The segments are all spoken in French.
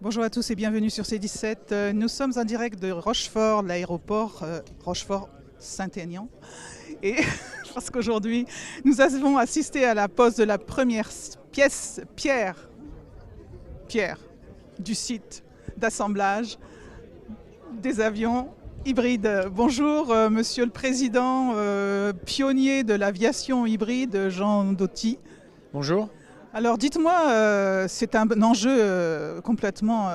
Bonjour à tous et bienvenue sur C17. Nous sommes en direct de Rochefort, l'aéroport Rochefort-Saint-Aignan. Et parce qu'aujourd'hui, nous avons assisté à la pose de la première pièce pierre du site d'assemblage des avions hybrides. Bonjour Monsieur le Président, pionnier de l'aviation hybride, Jean Doty. Bonjour. Alors dites-moi, c'est un enjeu complètement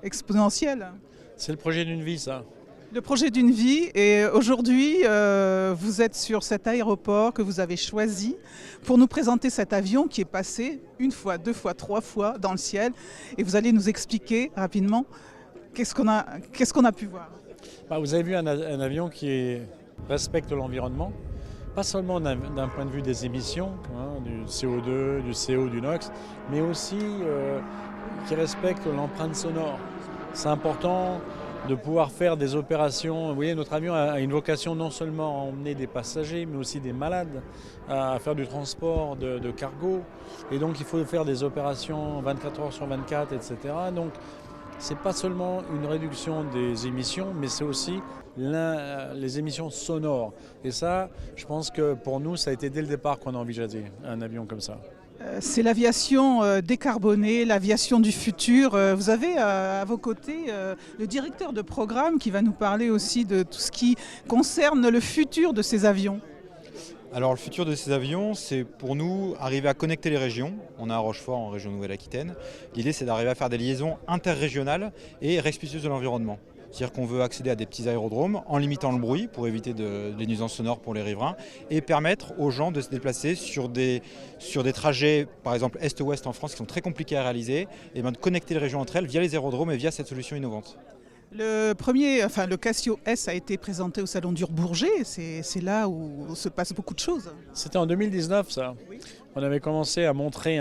exponentiel. C'est le projet d'une vie, ça. Le projet d'une vie, et aujourd'hui vous êtes sur cet aéroport que vous avez choisi pour nous présenter cet avion qui est passé une fois, deux fois, trois fois dans le ciel, et vous allez nous expliquer rapidement qu'est-ce qu'on a pu voir. Vous avez vu un avion qui respecte l'environnement, pas seulement d'un point de vue des émissions, du CO2, du CO, du NOx, mais aussi qui respecte l'empreinte sonore. C'est important de pouvoir faire des opérations. Vous voyez, notre avion a une vocation non seulement à emmener des passagers, mais aussi des malades, à faire du transport de cargo. Et donc il faut faire des opérations 24 heures sur 24, etc. Donc ce n'est pas seulement une réduction des émissions, mais c'est aussi les émissions sonores. Et ça, je pense que pour nous, ça a été dès le départ qu'on a envisagé un avion comme ça. C'est l'aviation décarbonée, l'aviation du futur. Vous avez à vos côtés le directeur de programme qui va nous parler aussi de tout ce qui concerne le futur de ces avions. Alors le futur de ces avions, c'est pour nous arriver à connecter les régions. On est à Rochefort en région Nouvelle-Aquitaine. L'idée, c'est d'arriver à faire des liaisons interrégionales et respectueuses de l'environnement. C'est-à-dire qu'on veut accéder à des petits aérodromes en limitant le bruit pour éviter des nuisances sonores pour les riverains et permettre aux gens de se déplacer sur des trajets, par exemple est-ouest en France, qui sont très compliqués à réaliser, et de connecter les régions entre elles via les aérodromes et via cette solution innovante. Le Casio S a été présenté au Salon d'Ur-Bourget, c'est là où se passe beaucoup de choses. C'était en 2019, ça. Oui. On avait commencé à montrer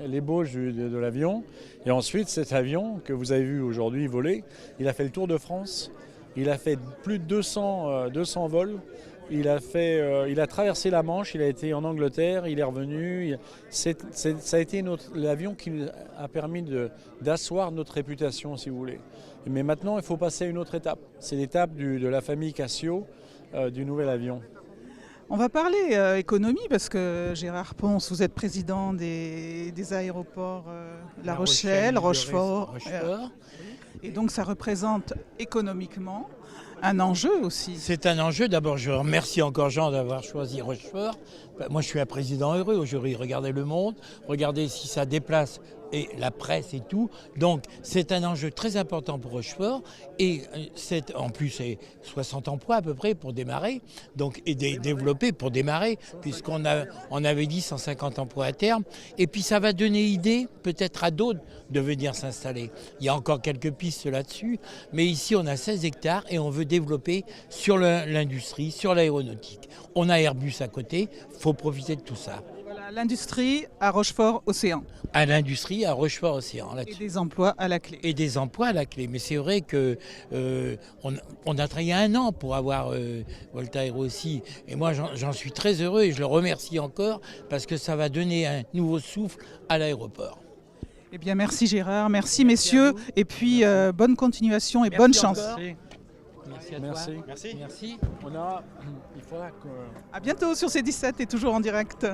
l'ébauche de l'avion. Et ensuite, cet avion que vous avez vu aujourd'hui voler, il a fait le tour de France. Il a fait plus de 200 vols. Il a traversé la Manche, il a été en Angleterre, il est revenu. Ça a été l'avion qui a permis d'asseoir notre réputation, si vous voulez. Mais maintenant, il faut passer à une autre étape. C'est l'étape de la famille Casio, du nouvel avion. On va parler économie parce que Gérard Ponce, vous êtes président des aéroports La Rochelle, Rochefort. Et donc ça représente économiquement un enjeu aussi. C'est un enjeu. D'abord, je remercie encore Jean d'avoir choisi Rochefort. Moi, je suis un président heureux. Aujourd'hui, regardez le monde, regardez si ça déplace et la presse et tout. Donc, c'est un enjeu très important pour Rochefort. Et en plus, c'est 60 emplois à peu près pour démarrer. Donc, et développer pour démarrer, puisqu'on avait dit 150 emplois à terme. Et puis, ça va donner idée peut-être à d'autres de venir s'installer. Il y a encore quelques pistes là-dessus. Mais ici, on a 16 hectares et on veut développer sur l'industrie, sur l'aéronautique. On a Airbus à côté. Il faut profiter de tout ça. Voilà, l'industrie à Rochefort-Océan. À l'industrie, à Rochefort-Océan. Et des emplois à la clé. Et des emplois à la clé. Mais c'est vrai qu'on a travaillé 1 an pour avoir Voltaire aussi. Et moi, j'en suis très heureux et je le remercie encore parce que ça va donner un nouveau souffle à l'aéroport. Eh bien, merci Gérard, merci messieurs. Et puis, bonne continuation et bonne chance. Merci à toi. Merci. Merci. Il faudra que... À bientôt sur C17 et toujours en direct.